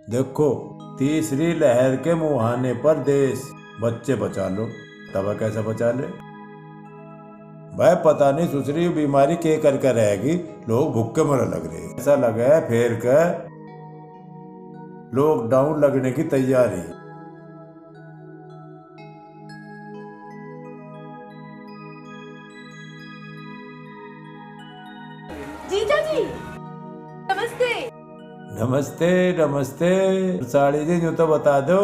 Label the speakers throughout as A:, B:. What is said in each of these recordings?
A: देखो, तीसरी लहर के मुहाने पर देश, बच्चे बचा लो। तब कैसे बचा ले भाई? पता नहीं दूसरी बीमारी के करके रहेगी, लोग भूखे मरने लग रहे। ऐसा लगे फिर के लॉकडाउन लगने की तैयारी।
B: जीजा जी नमस्ते।
A: नमस्ते नमस्ते। साड़ी जी यूं तो बता दो,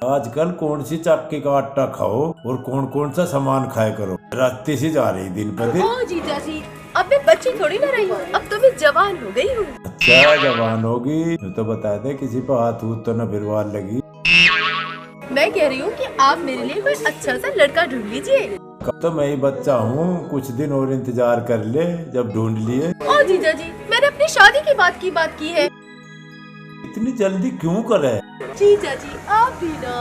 A: आजकल कौन सी चक्की का आटा खाओ और कौन कौन सा सामान खाए करो? रास्ते से जा रही दिन पर दिन।
B: ओ जीजा जी, अब मैं बच्ची थोड़ी ना रही हूँ, अब तो मैं जवान हो गई हूँ।
A: अच्छा जवान होगी? यूं तो बता दे, किसी पर हाथ हूथ तो न फिरवार लगी।
B: मैं कह रही हूँ कि आप मेरे लिए कोई अच्छा सा लड़का ढूंढ लीजिए।
A: कब तो मैं ही बच्चा हूँ, कुछ दिन और इंतजार कर ले, जब ढूंढ लिए।
B: ओ जीजा जी, मैंने अपनी शादी की बात की है।
A: इतनी जल्दी क्यों करे?
B: जीजा जी आप भी ना।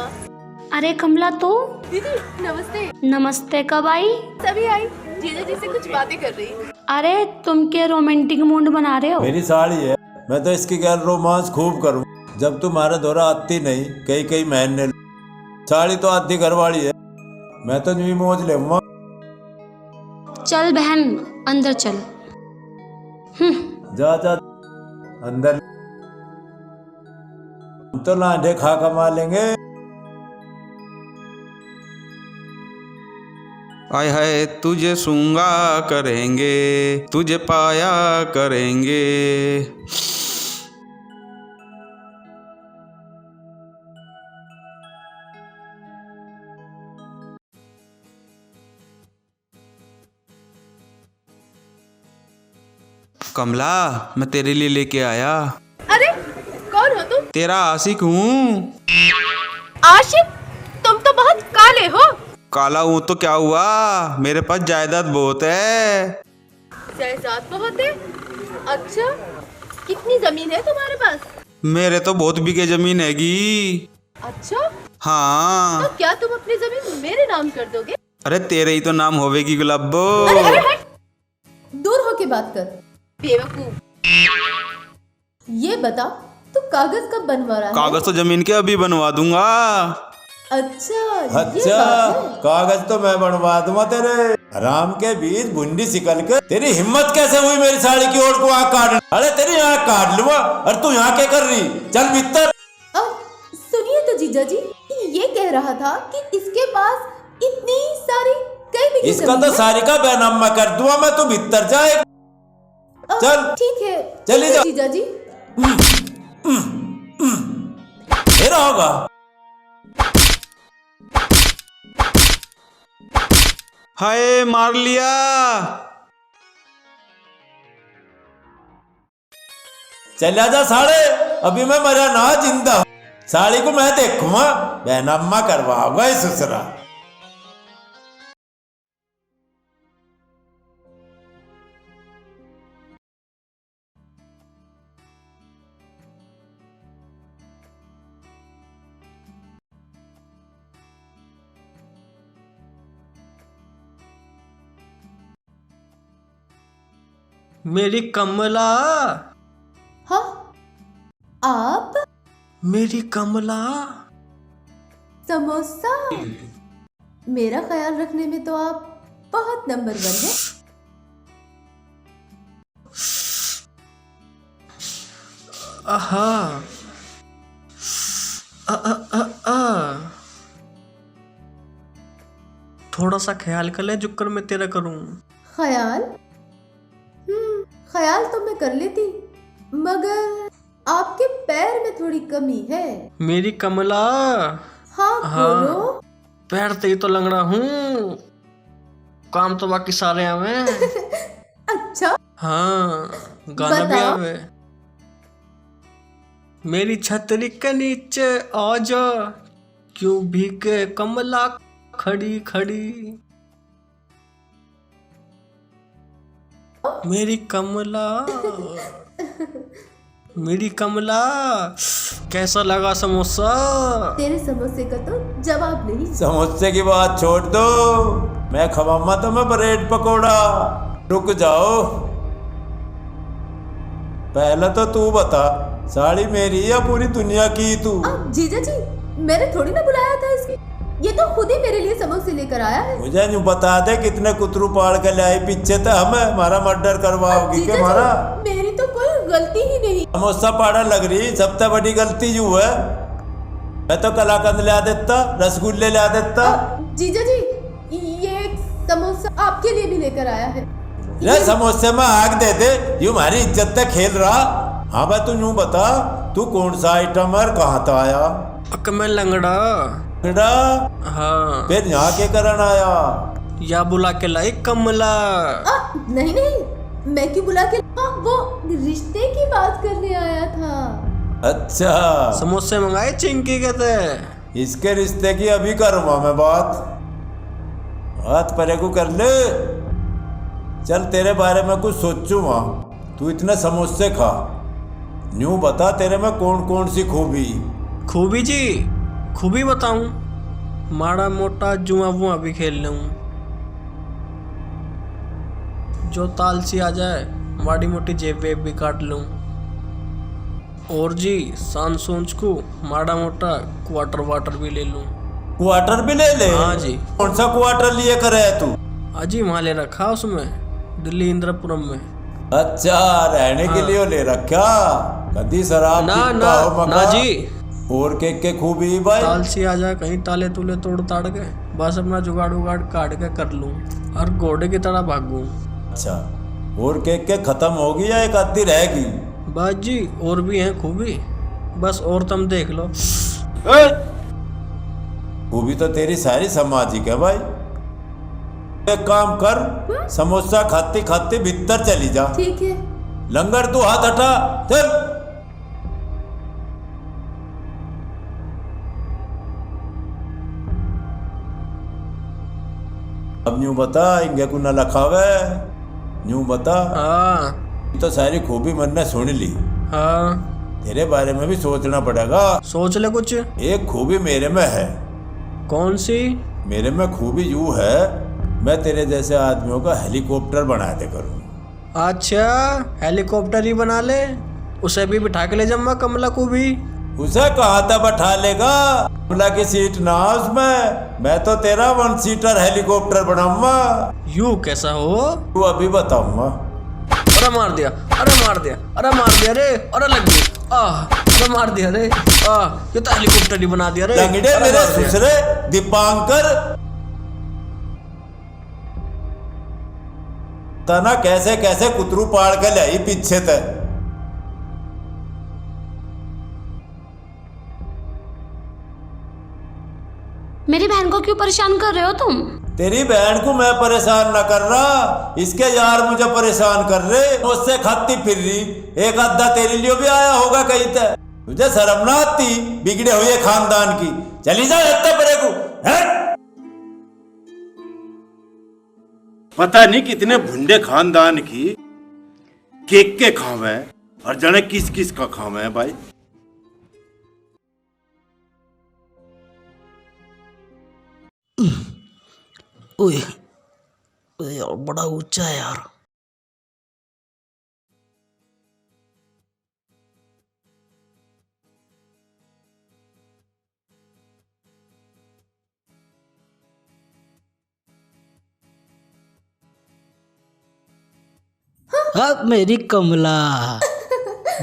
C: अरे कमला तो
B: दीदी नमस्ते।
C: नमस्ते। कब आई?
B: सभी आई, जीजा जी से कुछ बातें कर रही हूँ।
C: अरे तुम क्या रोमांटिक मूड बना रहे हो?
A: मेरी साड़ी है, मैं तो इसकी गैर रोमांस खूब करूँ। जब तुम्हारा दौरा आती नहीं, कई कई महीने। साड़ी तो आधी घरवाली है, मैं तो यूं मौज ले।
C: चल बहन अंदर चल।
A: जा जा अंदर, हम तो लांडे खा कमा लेंगे।
D: आय हाय तुझे सूंगा करेंगे, तुझे पाया करेंगे। कमला, मैं तेरे लिए लेके आया।
B: अरे कौन हो तुम?
D: तेरा आशिक हूँ।
B: आशिक? तुम तो बहुत काले हो।
D: काला हूँ तो क्या हुआ, मेरे पास जायदाद बहुत है।
B: जायदाद बहुत है? अच्छा, कितनी जमीन है तुम्हारे पास?
D: मेरे तो बहुत बीघे जमीन हैगी।
B: अच्छा,
D: हाँ।
B: तो क्या तुम अपनी जमीन मेरे नाम कर दोगे?
D: अरे तेरे ही तो नाम होवेगी गुलाबो।
B: अरे अरे हट, दूर होके बात कर बेवकूफ। ये बता, तू कागज कब बनवा रहा है?
D: कागज तो जमीन के अभी बनवा दूंगा।
B: अच्छा ये
A: अच्छा,
B: बात है।
A: कागज तो मैं बनवा दूंगा तेरे। राम के बीच भुंडी सिकल कर तेरी हिम्मत कैसे हुई मेरी साड़ी की ओर को आँख काटने? अरे तेरी आँख काट लूंगा। और तू यहाँ क्या कर रही? चल भीतर।
B: सुनिए तो जीजा जी, ये कह रहा था कि इसके पास इतनी सारी कई बीघे
A: इसका
B: जमीन
A: तो
B: है।
A: सारी का बैनामा कर दूंगा मैं, तू भीतर जाए। चल
B: ठीक है,
A: चली जा।
B: जीजा जी।
A: मेरा होगा।
D: हाय मार लिया।
A: चल आजा साड़े, अभी मैं मरा ना जिंदा। साड़ी को मैं देखूंगा, बैनामा करवाऊंगा इस ससुरा।
E: मेरी कमला,
B: हाँ आप?
E: मेरी कमला।
B: समोसा? मेरा ख्याल रखने में तो आप बहुत नंबर 1 हैं।
E: आहा। आ, आ, आ, आ। थोड़ा सा ख्याल कर ले, जो कर मैं तेरा करूं।
B: ख्याल? ख्याल तो मैं कर लेती, मगर आपके पैर में थोड़ी कमी है।
E: मेरी कमला।
B: हाँ बोलो।
E: पैर ते ही तो लंगड़ा हूँ, काम तो बाकी सारे आवे।
B: अच्छा
E: हाँ, गाना भी
B: बताओ।
E: आवे। मेरी छतरी के नीचे आ जा, क्यों भीगे कमला खड़ी खड़ी। मेरी कमला, मेरी कमला, कैसा लगा समोसा?
B: तेरे समोसे का तो जवाब नहीं।
A: समोसे की बात छोड़ दो, मैं खवामा तो मैं ब्रेड पकोड़ा। रुक जाओ, पहले तो तू बता, साड़ी मेरी या पूरी दुनिया की तू?
B: जीजा जी, मैंने थोड़ी ना बुलाया था इसको, ये तो खुद ही मेरे लिए समोसे लेकर आया है।
A: मुझे यूँ बता दे कितने कुतरू पाड़ के ले आई पीछे तो हमें हमारा मर्डर करवाओगी के मारा?
B: मेरी तो कोई गलती ही नहीं।
A: समोसा पाड़ा लग रही, सबसे बड़ी गलती यू है। मैं तो कलाकंद ला देता, रसगुल्ले ला देता।
B: जीजा जी, ये एक समोसा आपके लिए भी लेकर आया है।
A: ये समोसे में आग दे दे, यू हमारी इज्जत तक खेल रहा। हाँ भाई तू यूँ बता, तू कौन सा आइटम है, कहाँ था आया?
E: अक मैं लंगड़ा।
A: लंगड़ा?
E: हाँ।
A: फिर यहाँ के करन आया?
E: या बुला के लाई कमला।
B: नहीं नहीं, मैं क्यों बुला के वो रिश्ते की बात करने आया था।
A: अच्छा,
E: समोसे मंगाए चिंकी के थे।
A: इसके रिश्ते की अभी करूँगा मैं बात परे को कर ले। चल तेरे बारे में कुछ सोचूंगा। तू इतने समोसे खा, यूं बता तेरे में कौन कौन सी खूबी?
E: खूबी जी, खूबी बताऊं? माड़ा मोटा जुआ वुआ भी खेल लूं, जो ताल सी आ जाए माड़ी मोटी जेब वेब भी काट लूं, और जी सांझ सोच को माड़ा मोटा क्वार्टर वाटर भी ले लूं।
A: क्वार्टर भी ले ले?
E: हाँ जी।
A: कौन सा क्वार्टर लिए करे है तू?
E: अजी वहाँ ले रखा उसमें, दिल्ली इंद्रपुरम में।
A: अच्छा, रहने के लिए ले रखा? कदी शराब
E: ना
A: पीता
E: ना
A: हो मका?
E: ना जी।
A: और के खूबी भाई?
E: ताल सी आ जाए कहीं ताले तूले तोड़ ताड़ के, बस अपना जुगाड़ उगाड़ काट के कर लूं और घोड़े की तरह भागूं।
A: अच्छा, और के खत्म होगी या एक आधी रहेगी?
E: बस जी, और भी हैं खूबी, बस और तुम देख लो।
A: खूबी तो तेरी सारी सामाजिक है भाई। एक काम कर, समोसा खाते खाते भीतर चली जा।
B: ठीक है।
A: लंगर तू हाथ हटा, चल। अब यूं बता, इंगे को न लखावे, यूं बता।
E: हाँ
A: तो सारी खूबी मन ने सुन ली,
E: हाँ।
A: तेरे बारे में भी सोचना पड़ेगा।
E: सोच ले कुछ।
A: एक खूबी मेरे में है।
E: कौन सी?
A: मेरे में खूबी यूं है, मैं तेरे जैसे आदमियों का हेलीकॉप्टर बना दे करूँ।
E: अच्छा, हेलीकॉप्टर ही बना ले, उसे भी बिठा के ले जाऊंगा कमला को भी।
A: उसे कहाँ तक बैठा लेगा? कमला की सीट ना उसमें, मैं तो तेरा 1 सीटर हेलीकॉप्टर बनाऊंगा।
E: यू कैसा हो?
A: तू अभी बताऊंगा।
E: अरे मार दिया, अरे मार दिया, अरे मार दिया रे, अरे लग गई। अरे मार दिया रे, ये तो हेलीकॉप्टर ही बना दिया रे।
A: लंगड़े मेरे ससुरे दीपांकर, तना कैसे कैसे कुतरू पाड़ के लाई पीछे तक।
C: मेरी बहन को क्यों परेशान कर रहे हो तुम?
A: तेरी बहन को मैं परेशान न कर रहा, इसके यार मुझे परेशान कर रहे। मुझसे खाती फिर रही, एक आधा तेरे लिए भी आया होगा कहीं तक। तुझे शर्म ना आती बिगड़े हुए खानदान की? चली जा इतने परे को, है? पता नहीं कितने भुंडे खानदान की केक के खावे और जाने किस किस का खावे है भाई।
F: ओए ओए यार, बड़ा ऊंचा है यार। हाँ मेरी कमला,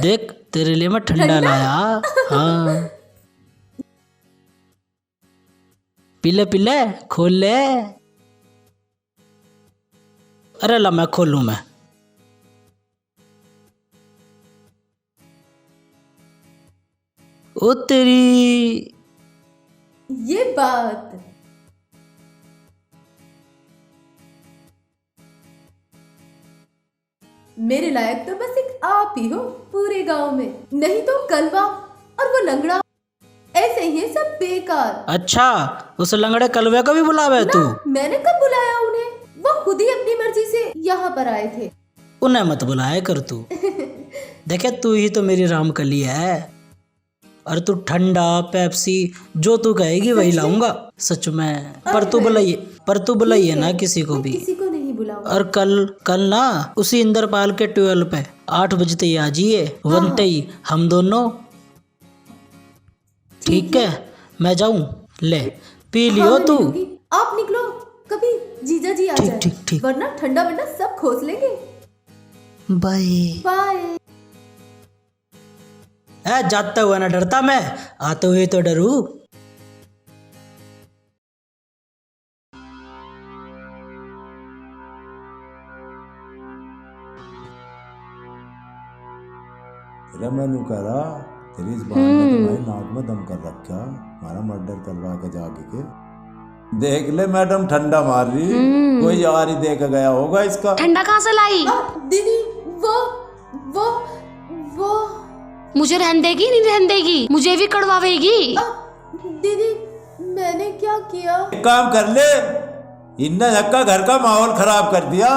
F: देख तेरे लिए मैं ठंडा लाया। हाँ पीले पीले, खोल ले। अरे ला मैं खोलूं मैं। ओ तेरी
B: ये बात। मेरे लायक तो बस एक आप ही हो पूरे गांव में, नहीं तो कलवा और वो लंगड़ा ऐसे ही है सब बेकार।
F: अच्छा, उस लंगड़े कलवे को भी बुलावे तू?
B: मैंने कब बुलाया उन्हें, वो खुद ही अपनी मर्जी से यहाँ पर आए थे।
F: उन्हें मत बुलाया कर तू। देखे तू ही तो मेरी रामकली है, और तू ठंडा पेप्सी जो तू कहेगी वही लाऊंगा। सच में। पर तू बुलाइए ना किसी को भी।
B: किसी को नहीं बुलाऊंगा।
F: और कल ना उसी इंद्रपाल के 12 पे 8 बजते ही आ जाइए, बनते ही हम दोनों। ठीक है, मैं जाऊं? ले पी लियो
B: हाँ, मैं
F: तू।
B: मिलूंगी। आप निकलो, कभी जीजा जी आ
F: ठीक,
B: जाए,
F: ठीक, ठीक।
B: वरना ठंडा वरना सब खोस लेंगे।
F: बाय।
B: बाय।
F: जाता हुआ ना डरता मैं, आते हुए तो डरू।
A: तेरा मैंने करा तेरी इस बहाने ने तुम्हारी नाक में दम कर रखा, हमारा मर्डर करवा के जाके के। देख ले मैडम ठंडा मार रही, कोई यार ही दे के गया होगा इसका।
C: ठंडा कहाँ से लाई?
B: दीदी वो
C: मुझे रहन देगी नहीं रहन देगी? मुझे भी कड़वावेगी।
B: दीदी मैंने क्या किया?
A: एक काम कर ले, इन्ना झक्का घर का माहौल खराब कर दिया।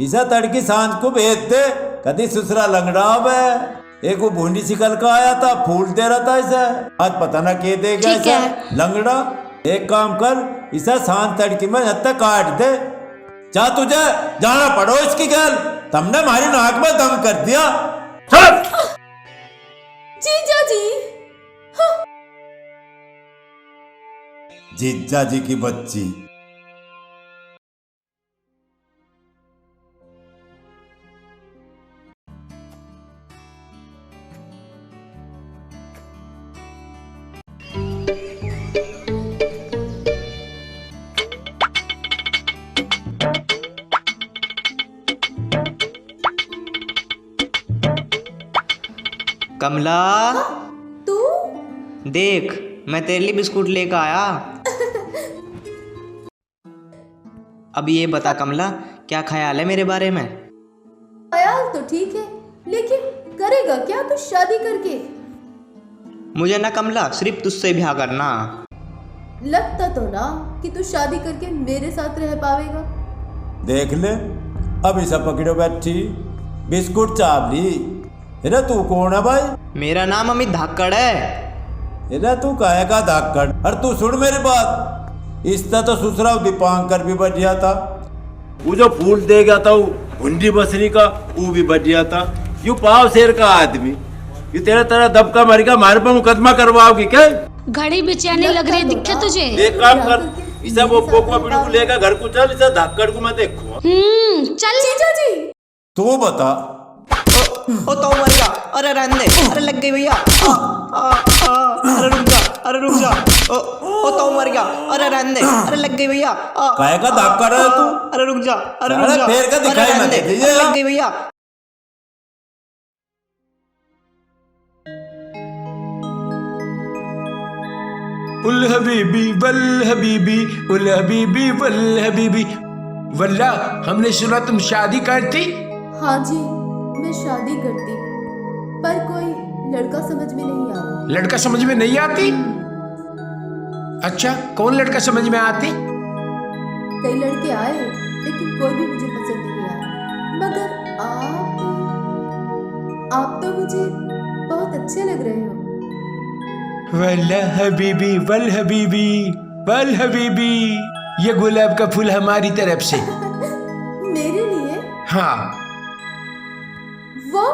A: इसा तड़की सांझ को भेज दे, कदी ससुरा लंगड़ा है। एक वो भूंडी सिकल का आया था, फूल दे रहा था इसे, आज पता ना के दे गया
C: ठीक
A: इसे
C: है।
A: लंगड़ा। एक काम कर, इसे सांझ तड़की में हत्या काट दे। जा तुझे जाना पड़ो इसकी गल, तुमने हमारी नाक में दम कर दिया। चल
B: जीजा जी।
A: जीजा जी की बच्ची।
G: कमला
B: तू?
G: देख, मैं तेरे लिए बिस्कुट लेकर आया। अब ये बता कमला, क्या ख्याल है मेरे बारे में?
B: ख्याल तो ठीक है, लेकिन करेगा क्या तू शादी करके?
G: मुझे ना कमला सिर्फ तुझसे ब्याह करना।
B: लगता तो ना कि तू शादी करके मेरे साथ रह पावेगा।
A: देख ले, अब इसे पकड़ो बैठी, बिस्कुट चावली। अरे तू कौन है भाई?
G: मेरा नाम अमित धाकड़ है।
A: अरे तू काहे का धाकड़? अरे तू सुन मेरी बात, इसका तो ससुरा दीपांकर भी बढ़िया था, वो जो फूल दे गया था वो भुंडी बसरी का, वो भी बढ़िया था। यू पाव शेर का आदमी, ये तेरा तेरा दबका मरेगा, हमारे पर मुकदमा करवाओगी क्या?
C: घड़ी बेचैनी लग रही है, दिखे तुझे?
A: एक काम कर, इसे वो पोकवा पिड़ी को लेकर घर को चल, इसे धाकड़ को मैं देखूंगा।
C: चल
B: जीजा जी।
A: तू बता।
G: ओ तो मर गया। अरे रहने दे, अरे लग गई भैया। अरे रुक जा। ओ तो मर गया। अरे रहने दे, अरे लग गई भैया।
A: काहे का धाकड़ है तू?
G: अरे रुक जा।
A: अरे पैर का दिखाई मत दे दीजिए।
G: लग गई भैया।
H: उल हबीबी वल हबीबी, उल हबीबी वल हबीबी। वल्ला हमने सुना तुम शादी करती।
B: हाँ जी, मैं शादी करती, पर कोई लड़का समझ में नहीं आ रहा।
H: लड़का समझ में नहीं आती? अच्छा, कौन लड़का समझ में आती?
B: कई लड़के आए, लेकिन कोई भी मुझे पसंद नहीं आया। मगर आप तो मुझे बहुत अच्छे लग रहे हो।
H: वल्ला हबीबी वल हबीबी वल हबीबी, ये गुलाब का फूल हमारी तरफ से।
B: मेरे लिए?
H: हाँ,
B: वो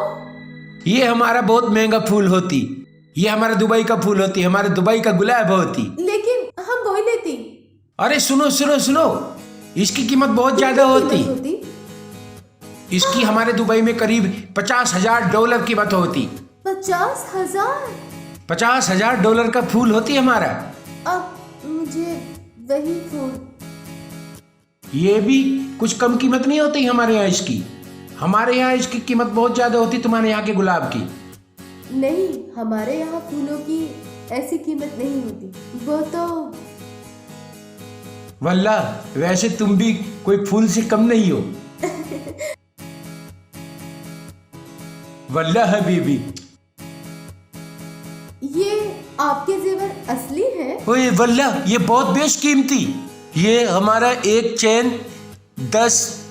H: ये हमारा बहुत महंगा फूल होती, ये हमारा दुबई का फूल होती, हमारे दुबई का गुलाब होती।
B: लेकिन हम वही लेती।
H: अरे सुनो सुनो सुनो, इसकी कीमत बहुत ज्यादा होती। इसकी हमारे दुबई में करीब $50,000 कीमत होती।
B: 50,000?
H: $50,000 का फूल होती हमारा।
B: अब मुझे वही फूल।
H: ये भी कुछ कम कीमत नहीं होती हमारे यहाँ इसकी। हमारे यहाँ इसकी कीमत बहुत ज्यादा होती तुम्हारे यहाँ के गुलाब की।
B: नहीं, हमारे यहाँ फूलों की ऐसी कीमत नहीं होती। वो तो
H: वल्ला वैसे तुम भी कोई फूल से कम नहीं हो। वल्ला हबीबी,
B: ये आपके जेवर असली है?
H: ओए वल्ला ये बहुत बेशकीमती, ये हमारा एक चैन 10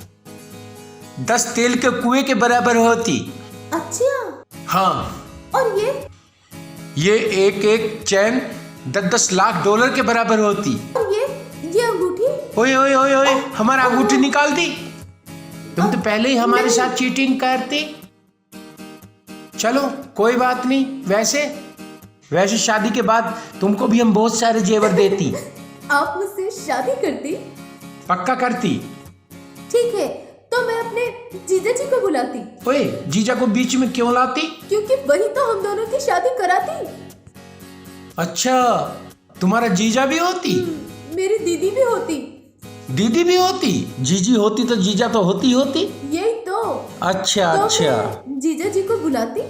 H: तेल के कुएं के बराबर होती।
B: अच्छा।
H: हाँ,
B: और
H: ये एक चैन 10 लाख डॉलर के बराबर होती।
B: और ये अंगूठी?
H: ओए ओए ओए ओए, हमारा अंगूठी निकाल दी। तुम तो पहले ही हमारे
B: नहीं।
H: साथ चीटिंग करती। चलो कोई बात नहीं। वैसे शादी के बाद तुमको भी हम बहुत सारे जेवर देती।
B: आप मुझसे शादी करती?
H: पक्का करती।
B: ठीक है, तो मैं अपने जीजा जी को बुलाती।
H: ओए, जीजा को बीच में क्यों लाती?
B: क्योंकि वही तो हम दोनों की शादी कराती।
H: अच्छा, तुम्हारा जीजा भी होती?
B: मेरी दीदी भी होती।
H: दीदी भी होती? जीजी होती तो जीजा तो होती।
B: यही तो।
H: अच्छा
B: तो
H: अच्छा।
B: मैं जीजा जी को बुलाती।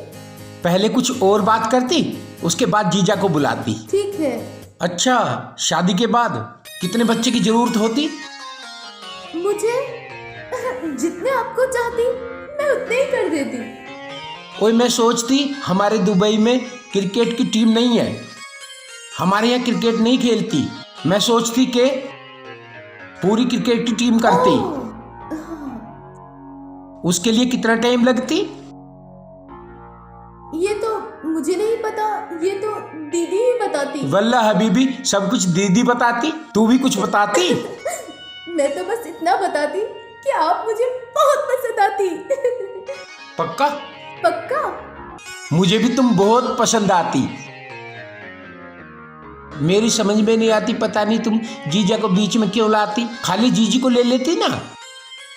H: पहले कुछ और बात करती, उसके बाद जीजा को बुलाती।
B: ठीक है।
H: अच्छा, शादी के बाद कितने बच्चे की जरूरत होती?
B: मुझे जितने आपको चाहती मैं उतने ही कर देती।
H: ओए, मैं सोचती हमारे दुबई में क्रिकेट की टीम नहीं है, हमारे यहाँ क्रिकेट नहीं खेलती। मैं सोचती कि पूरी क्रिकेट की टीम करती। उसके लिए कितना टाइम लगती?
B: ये तो मुझे नहीं पता, ये तो दीदी ही बताती।
H: वल्ला हबीबी, सब कुछ दीदी बताती, तू भी कुछ बताती।
B: मैं तो बस इतना बताती कि आप मुझे बहुत पसंद आती।
H: पक्का?
B: पक्का।
H: मुझे भी तुम बहुत पसंद आती। मेरी समझ में नहीं आती, पता नहीं तुम जीजा को बीच में क्यों लाती। खाली जीजी को ले लेती ना।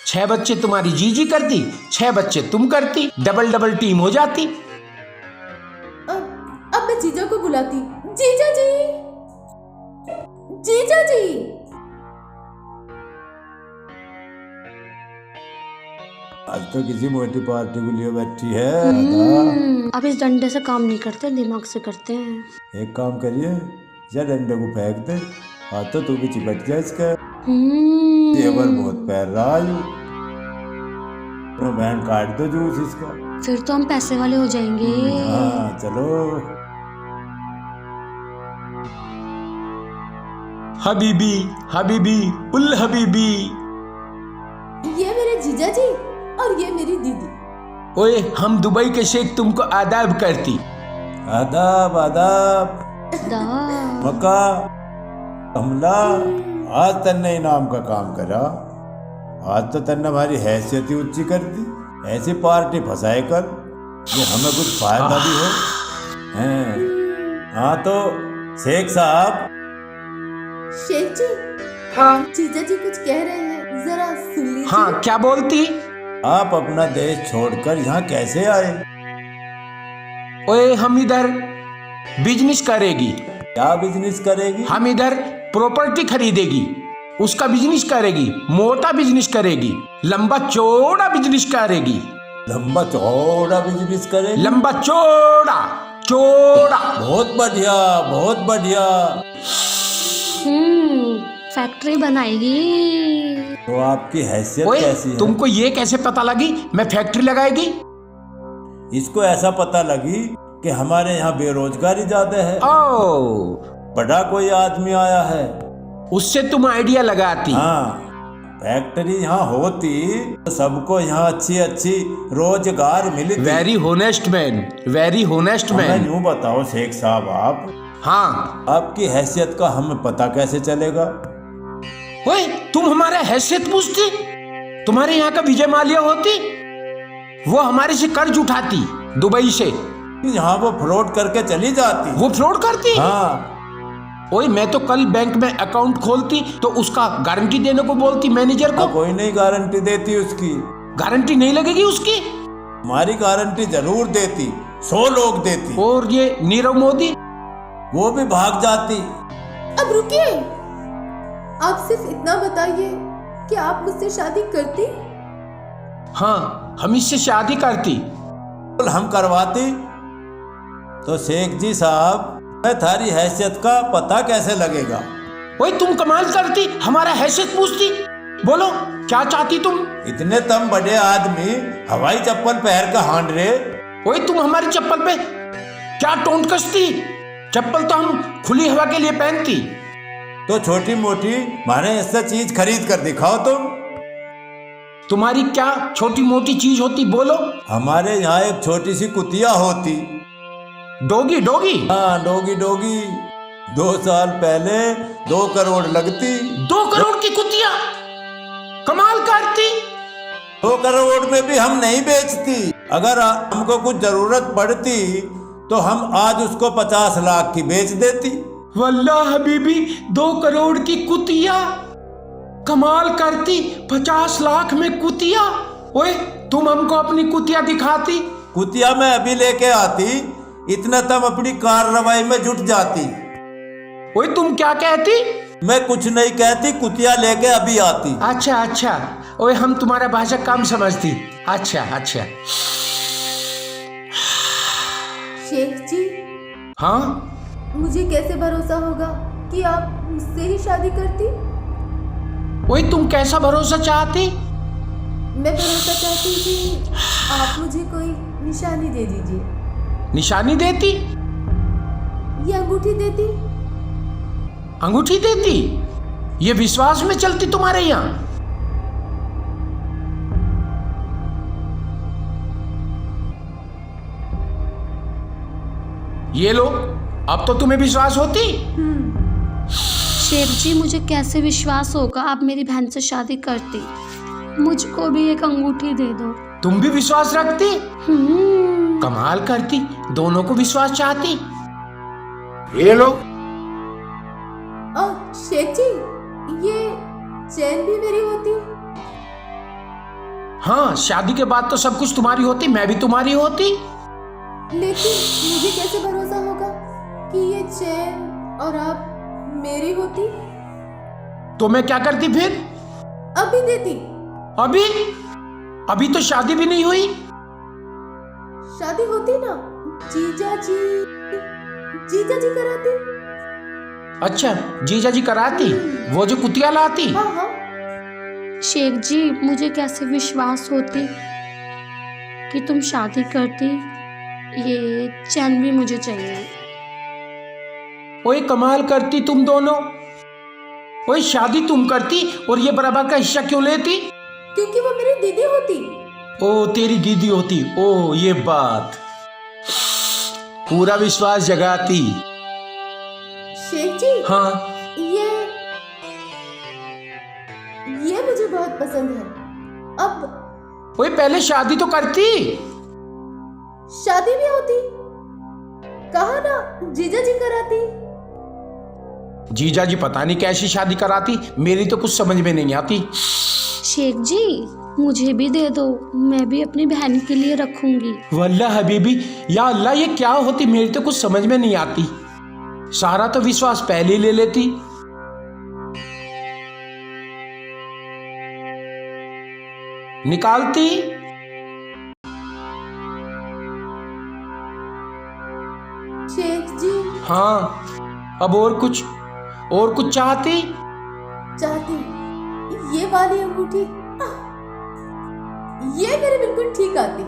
H: 6 बच्चे तुम्हारी जीजी करती, 6 बच्चे तुम करती, डबल टीम हो जाती।
B: अब मैं जीजा को बुलाती। जीजा जी, जीजा जी।
A: आज तो किसी मोटी पार्टी के लिए बैठी है। दादा,
C: अब इस डंडे से काम नहीं करते, दिमाग से करते हैं।
A: एक काम करिए, या डंडे को फेंक दे, हाँ तो तू भी चिपट जा इसका। तेवर बहुत पैर रहा है। तो बहन काट दो जूस इसका।
C: फिर तो हम पैसे वाले हो जाएंगे।
A: हाँ चलो।
H: हबीबी हबीबी उल हबीबी।
B: ये मेरे जीजा जी और ये मेरी दीदी।
H: ओए, हम दुबई के शेख तुमको आदाब करती।
A: आदाब आदाब। मक्का हमला, आज तन्ने इनाम का काम करा। आज तो तन्ने हमारी हैसियत ही ऊंची कर दी। ऐसी पार्टी फंसाए कर कि हमें कुछ फायदा भी हो। हैं? हाँ तो शेख साहब।
B: शेख जी। हाँ। जीजा जी कुछ कह रहे हैं, जरा सुन लीजिए।
H: हाँ, क्या बोलती?
A: आप अपना देश छोड़कर यहाँ कैसे आए?
H: ओए, हम इधर बिजनेस करेगी।
A: क्या बिजनेस करेगी?
H: हम इधर प्रॉपर्टी खरीदेगी, उसका बिजनेस करेगी, मोटा बिजनेस करेगी, लंबा चौड़ा बिजनेस करेगी।
A: लंबा चौड़ा बिजनेस करेगी?
H: लंबा चौड़ा चौड़ा।
A: बहुत बढ़िया, बहुत बढ़िया।
C: फैक्ट्री बनाएगी।
A: तो आपकी हैसियत
H: ओए,
A: कैसी है?
H: तुमको ये कैसे पता लगी मैं फैक्ट्री लगाएगी?
A: इसको ऐसा पता लगी कि हमारे यहाँ बेरोजगारी ज्यादा है।
H: ओ,
A: बड़ा कोई आदमी आया है,
H: उससे तुम आइडिया लगाती।
A: हाँ, फैक्ट्री यहाँ होती तो सबको यहाँ अच्छी अच्छी रोजगार मिलती।
H: Very honest man, very honest
A: हमें
H: मैन।
A: यूँ बताओ शेख साहब, आप
H: हाँ,
A: आपकी हैसियत का हमें पता कैसे चलेगा?
H: ओए, तुम हमारा हैसियत पूछती? तुम्हारे यहाँ का विजय माल्या होती, वो हमारे से कर्ज उठाती दुबई से।
A: यहाँ वो फ्रॉड करके चली जाती।
H: वो फ्रॉड करती?
A: हाँ।
H: ओए, मैं तो कल बैंक में अकाउंट खोलती तो उसका गारंटी देने को बोलती मैनेजर को।
A: कोई नहीं गारंटी देती उसकी।
H: गारंटी नहीं लगेगी उसकी?
A: हमारी गारंटी जरूर देती, 100 लोग देती।
H: और ये नीरव मोदी,
A: वो भी भाग जाती।
B: अब रुकिए, आप सिर्फ इतना बताइए कि आप मुझसे शादी करती?
H: हाँ, हम इससे शादी करती।
A: हम करवाती तो शेख जी साहब, थारी हैसियत का पता कैसे लगेगा?
H: ओए, तुम कमाल करती, हमारा हैसियत पूछती। बोलो क्या चाहती तुम?
A: इतने तम बड़े आदमी हवाई चप्पल पहन कर हांड रहे।
H: ओए, तुम हमारी चप्पल पे क्या टोंट कसती? चप्पल तो हम खुली हवा के लिए पहनती।
A: तो छोटी मोटी माने ऐसा चीज खरीद कर दिखाओ तुम।
H: तुम्हारी क्या छोटी मोटी चीज होती, बोलो।
A: हमारे यहाँ एक छोटी सी कुतिया होती।
H: Doggy doggy?
A: हाँ, डोगी डोगी। 2 साल पहले 2 करोड़ लगती।
H: 2 करोड़ की कुतिया? कमाल करती।
A: 2 करोड़ में भी हम नहीं बेचती। अगर हमको कुछ जरूरत पड़ती तो हम आज उसको 50 लाख की बेच देती।
H: वल्लाह हबीबी 2 करोड़ की कुतिया, कमाल करती। 50 लाख में कुतिया। ओए तुम हमको अपनी कुतिया दिखाती।
A: कुतिया मैं अभी लेके आती, इतना तुम अपनी कार्रवाई में जुट जाती।
H: ओए तुम क्या कहती?
A: मैं कुछ नहीं कहती, कुतिया लेके अभी आती।
H: अच्छा अच्छा। ओए हम तुम्हारा भाषा कम समझती। अच्छा अच्छा।
B: शेख जी,
H: हाँ
B: मुझे कैसे भरोसा होगा कि आप मुझसे ही शादी करती?
H: ओए तुम कैसा भरोसा चाहती?
B: मैं भरोसा चाहती कि आप मुझे कोई निशानी दे दीजिए।
H: निशानी देती?
B: ये अंगूठी देती।
H: अंगूठी देती? ये विश्वास में चलती तुम्हारे यहाँ? ये लो, अब तो तुम्हें विश्वास होती।
C: शेख जी, मुझे कैसे विश्वास होगा आप मेरी बहन से शादी करती? मुझको भी एक अंगूठी दे दो।
H: तुम भी विश्वास रखती? कमाल करती, दोनों को विश्वास चाहती। ये लो।
B: शेख जी, ये चैन भी मेरी होती?
H: हाँ, शादी के बाद तो सब कुछ तुम्हारी होती, मैं भी तुम्हारी होती।
B: लेकिन मुझे कैसे भरोसा होगा कि ये चैन और आप मेरी होती?
H: तो मैं क्या करती फिर?
B: अभी देती।
H: अभी? अभी तो शादी भी नहीं हुई।
B: शादी होती ना, जीजा जी कराती।
H: अच्छा, जीजा जी कराती, वो जो कुतिया लाती।
B: हाँ हाँ।
C: शेख जी, मुझे कैसे विश्वास होती कि तुम शादी करती? ये चैन भी मुझे चाहिए।
H: ओए कमाल करती तुम दोनों। ओए शादी तुम करती और ये बराबर का हिस्सा क्यों लेती?
B: क्योंकि वो मेरी दीदी होती।
H: ओ तेरी दीदी होती। ओ ये बात, पूरा विश्वास जगाती।
B: शेख जी,
H: हाँ,
B: ये मुझे बहुत पसंद है। अब
H: ओए पहले शादी तो करती।
B: शादी भी होती। कहा ना, जीजा जी कराती।
H: जीजा जी पता नहीं कैसी शादी कराती, मेरी तो कुछ समझ में नहीं आती।
C: शेख जी, मुझे भी दे दो, मैं भी अपनी बहन के लिए रखूंगी।
H: वल्लाह हबीबी, या अल्लाह ये क्या होती, मेरी तो कुछ समझ में नहीं आती। सारा तो विश्वास पहले ही ले लेती। निकालती।
B: शेख जी,
H: हाँ, अब और कुछ चाहती?
B: ये वाली अंगूठी, ये मेरे बिल्कुल ठीक आती।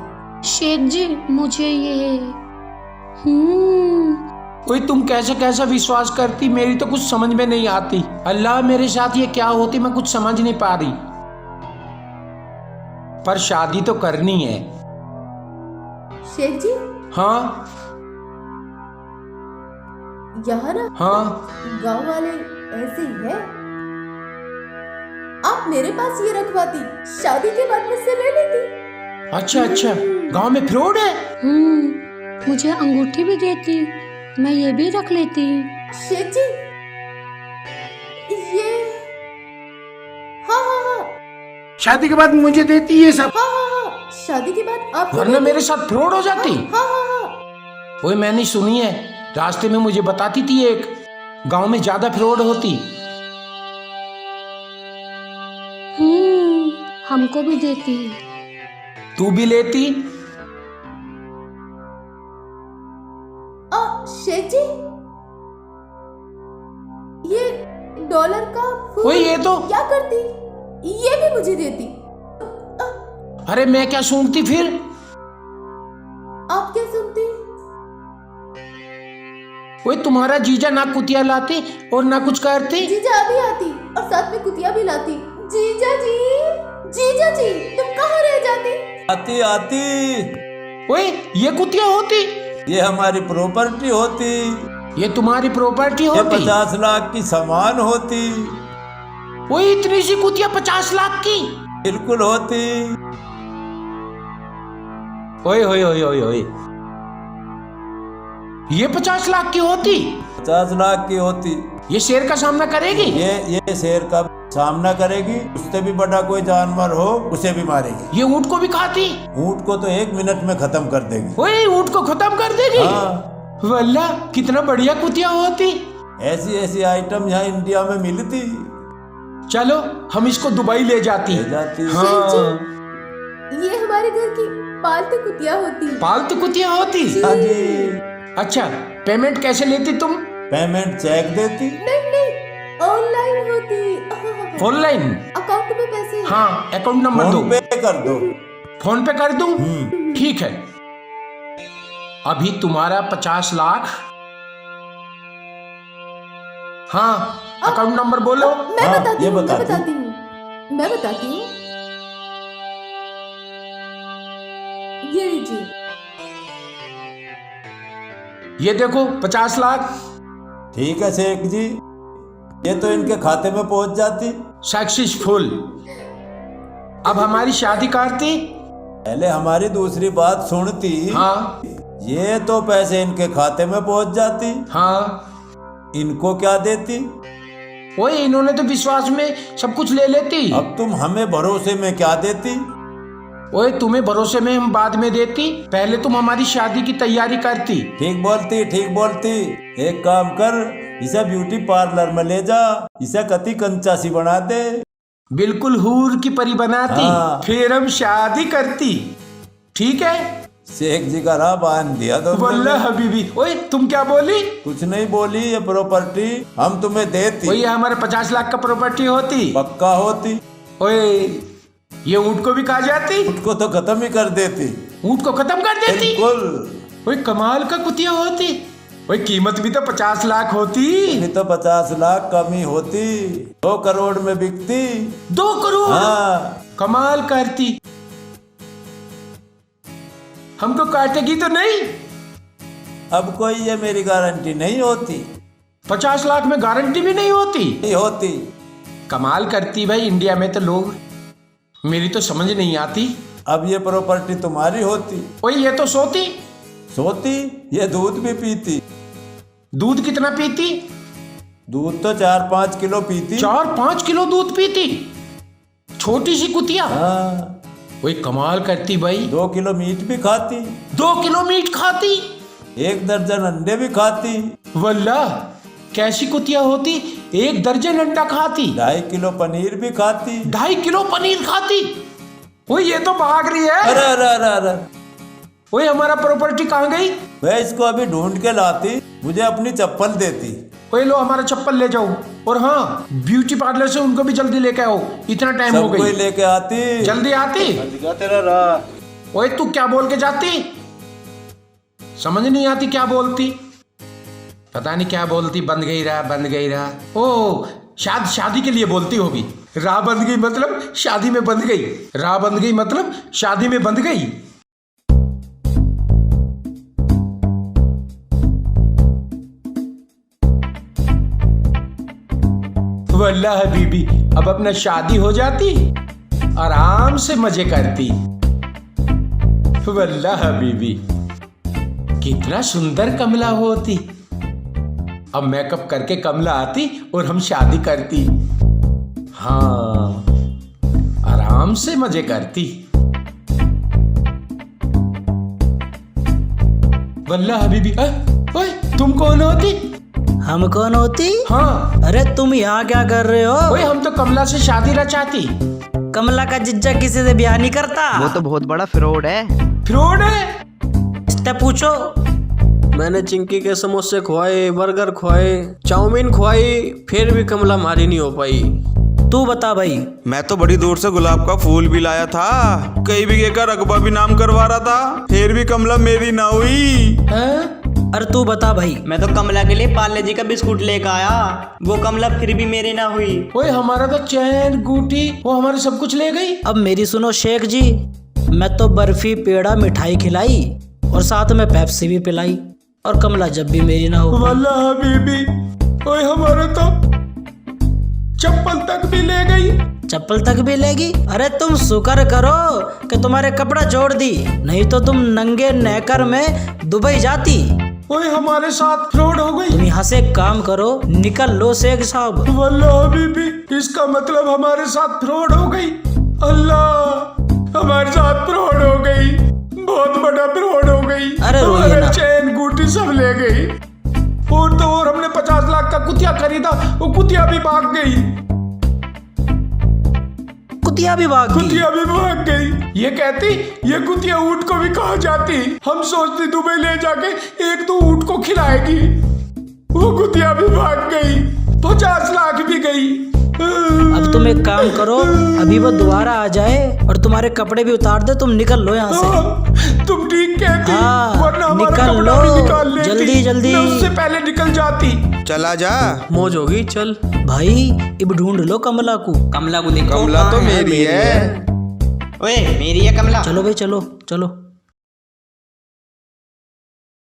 C: शेख जी, मुझे ये
H: ओए तुम कैसा विश्वास करती, मेरी तो कुछ समझ में नहीं आती। अल्लाह मेरे साथ ये क्या होती, मैं कुछ समझ नहीं पा रही। पर शादी तो करनी है।
B: शेख जी,
H: हाँ
B: यहाँ ना,
H: हाँ,
B: गांव वाले ऐसे ही है। आप मेरे पास ये रखवाती, शादी के बाद मुझसे ले लेती।
H: अच्छा, गांव में फ्रॉड है।
C: मुझे अंगूठी भी देती, मैं ये भी रख लेती।
B: शेख जी, ये हाँ,
H: शादी के बाद मुझे देती ये सब,
B: हाँ, शादी के बाद आप
H: वरना मेरे साथ फ्रॉड हो जाती।
B: हाँ।
H: ओए मैंने सुनी है, रास्ते में मुझे बताती थी एक, गांव में ज्यादा फ्रॉड होती।
C: हमको भी देती।
H: तू भी लेती?
B: शेख जी, ये डॉलर का फूल
H: ओए ये तो
B: क्या करती? ये भी मुझे देती।
H: अरे मैं क्या सूंघती फिर?
B: आप क्या सुनती?
H: ओए तुम्हारा जीजा ना कुतिया लाते और ना कुछ करते।
B: जीजा अभी आती और साथ में कुतिया भी लाती। जीजा जी, तुम कहाँ रह जाती?
A: आती।
H: ओए ये कुतिया होती?
A: ये हमारी प्रॉपर्टी होती।
H: ये तुम्हारी प्रॉपर्टी
A: ये
H: होती?
A: 50 लाख की सामान होती।
H: ओए इतनी सी कुतिया 50 लाख की?
A: बिल्कुल होती।
H: ओए ओए ओए ओए ओए, ये 50 लाख की होती?
A: 50 लाख की होती।
H: ये शेर का सामना करेगी?
A: ये शेर का सामना करेगी, उससे भी बड़ा कोई जानवर हो उसे भी मारेगी।
H: ये ऊंट को भी खाती?
A: ऊंट को तो 1 मिनट में खत्म कर देगी।
H: ओए, ऊंट को खत्म कर देगी?
A: हाँ।
H: वल्ला कितना बढ़िया कुतिया होती।
A: ऐसी ऐसी आइटम यहाँ इंडिया में मिलती।
H: चलो हम इसको दुबई ले जाती। हाँ।
B: ये हमारे घर की पालतू कुतिया होती।
H: पालतू कुतिया होती?
A: हाँ जी।
H: अच्छा, पेमेंट कैसे लेती तुम?
A: पेमेंट चेक देती।
B: नहीं, ऑनलाइन होती।
H: ऑनलाइन?
B: अकाउंट में पैसे।
H: हाँ, अकाउंट नंबर दो।
A: फोन पे कर दो।
H: फोन पे कर दूं? ठीक है। अभी तुम्हारा 50 लाख। हाँ, अकाउंट नंबर बोलो।
B: मैं बताती
A: ये
B: हूँ,
A: बताती
B: मैं बताती हूँ। ये लीजिए।
H: ये देखो 50 लाख।
A: ठीक है शेख जी, ये तो इनके खाते में पहुंच जाती।
H: सक्सेसफुल। अब हमारी शादी करती?
A: पहले हमारी दूसरी बात सुनती।
H: हाँ।
A: ये तो पैसे इनके खाते में पहुंच जाती।
H: हाँ।
A: इनको क्या देती?
H: ओए, इन्होंने तो विश्वास में सब कुछ ले लेती।
A: अब तुम हमें भरोसे में क्या देती?
H: ओए, तुम्हें भरोसे में हम बाद में देती, पहले तुम हमारी शादी की तैयारी करती।
A: ठीक बोलती, ठीक बोलती। एक काम कर, इसे ब्यूटी पार्लर में ले जा, इसे कति कंचा सी बना दे।
H: बिल्कुल हूर की परी बनाती।
A: हाँ।
H: फिर हम शादी करती। ठीक है?
A: शेख जी का राह बांध दिया तो
H: वल्ला हबीबी। ओए, तुम क्या बोली?
A: कुछ नहीं बोली। ये प्रॉपर्टी हम तुम्हें देती।
H: ओए, हमारे 50 लाख का प्रॉपर्टी होती।
A: पक्का होती।
H: ओए, ये ऊंट को भी खा जाती?
A: उसको तो खत्म ही कर देती।
H: ऊंट को खत्म कर देती?
A: बिल्कुल।
H: ओए, कमाल का कुतिया होती। ओए, कीमत भी तो 50 लाख होती।
A: ये तो 50 लाख कम ही होती। 2 करोड़ में बिकती।
H: 2 करोड़?
A: हाँ।
H: कमाल करती। हमको काटेगी तो नहीं?
A: अब कोई ये मेरी गारंटी नहीं होती।
H: 50 लाख में गारंटी भी नहीं होती?
A: नहीं होती।
H: कमाल करती भाई, इंडिया में तो लोग, मेरी तो समझ नहीं आती।
A: अब ये प्रॉपर्टी तुम्हारी होती।
H: ओए, ये तो सोती।
A: सोती, ये दूध भी पीती।
H: दूध कितना पीती?
A: दूध तो 4-5 किलो पीती।
H: 4-5 किलो दूध पीती? छोटी सी कुतिया।
A: हाँ।
H: वही कमाल करती भाई।
A: 2 किलो मीट भी खाती।
H: 2 किलो मीट खाती?
A: 1 दर्जन अंडे भी खाती।
H: वल्ला कैसी कुतिया होती, 1 दर्जन अंडा खाती।
A: 2.5 किलो पनीर भी खाती।
H: 2.5 किलो पनीर खाती? ओए, ये तो भाग रही है।
A: अरे अरे अरे अरे,
H: ओए, हमारा प्रॉपर्टी कहाँ गई?
A: वह इसको अभी ढूंढ के लाती, मुझे अपनी चप्पल देती।
H: ओए, लो हमारा चप्पल ले जाओ। और हाँ, ब्यूटी पार्लर से उनको भी जल्दी लेके आओ, इतना टाइम हो
A: सब कोई
H: गई।
A: लेके आती।
H: जल्दी आती।
A: तेरा राह।
H: ओए, तू क्या बोल के जाती? समझ नहीं आती क्या बोलती। पता नहीं क्या बोलती। बंद गई राह, बंद गई राह। ओ, शादी के लिए बोलती होगी। राह बंद गई मतलब शादी में बंद गई। राह बंद गई मतलब शादी में बंद गई। वल्ला हबीबी, अब अपना शादी हो जाती, आराम से मजे करती। वल्ला हबीबी, कितना सुंदर कमला होती। अब मेकअप करके कमला आती और हम शादी करती। हाँ, आराम से मजे करती। वल्ला हबीबी। ओए, तुम कौन होती?
F: हम कौन होती?
H: हाँ।
F: अरे तुम यहाँ क्या कर रहे हो?
H: ओए, हम तो कमला से शादी रचाती।
F: कमला का जिज्जा किसी से ब्याह नहीं करता।
G: वो तो बहुत बड़ा फ्रॉड है।
H: फ्रॉड है?
F: इससे पूछो।
E: मैंने चिंकी के समोसे खुआए, बर्गर खुआए, चाउमीन खुआई, फिर भी कमला हमारी नहीं हो पाई।
F: तू बता भाई।
D: मैं तो बड़ी दूर से गुलाब का फूल भी लाया था, कई बीघे का रकबा भी नाम करवा रहा था, फिर भी कमला मेरी ना हुई।
F: अरे तू बता भाई।
G: मैं तो कमला के लिए पार्ले जी का बिस्कुट लेकर आया, वो कमला फिर भी मेरी ना हुई।
H: ओए, हमारा तो चैन गुटी वो हमारे सब कुछ ले गई।
F: अब मेरी सुनो शेख जी, मैं तो बर्फी, पेड़ा, मिठाई खिलाई और साथ में पेप्सी भी पिलाई, और कमला जब भी मेरी ना हो।
H: वल्ला हबीबी, ओए, हमारे तो चप्पल तक भी ले गई।
F: चप्पल तक भी लेगी। अरे तुम शुक्र करो कि तुम्हारे कपड़ा छोड़ दी, नहीं तो तुम नंगे नेकर में दुबई जाती।
H: ओए हमारे साथ फ्रॉड हो गई।
F: तुम यहाँ से एक काम करो, निकल लो शेख साहब।
H: वल्लाह बीबी, इसका मतलब हमारे साथ फ्रॉड हो गई। अल्लाह, हमारे साथ फ्रॉड हो गई, बहुत बड़ा फ्रॉड हो गई।
F: अरे रोइए
H: हमारे
F: ना।
H: चैन गुटी सब ले गई। और हमने 50 लाख का कुतिया खरीदा, वो कुतिया भी भाग गई।
F: कुतिया भी भाग गई।
H: कुतिया भी भाग गई। ये कहती ये कुतिया ऊँट को भी कहा जाती। हम सोचते दुबई ले जाके एक तो ऊँट को खिलाएगी, वो कुतिया भी भाग गई। 50 लाख भी गई।
F: अब तुम एक काम करो, अभी वो दोबारा आ जाए और तुम्हारे कपड़े भी उतार दे, तुम निकल लो यहाँ से।
H: तुम ठीक कहती,
F: हाँ,
H: वरना हमारा
F: निकल
H: कपड़ा
F: लो,
H: भी निकाल लेती।
F: जल्दी जल्दी।
H: मैं उससे पहले निकल जाती।
D: चला जा।
E: मौज होगी, चल।
F: भाई अब ढूंढ लो कमला को।
G: कमला को देखो।
D: कमला तो
G: हाँ,
D: मेरी है।
G: ओए मेरी है कमला।
F: चलो भाई, चलो चलो।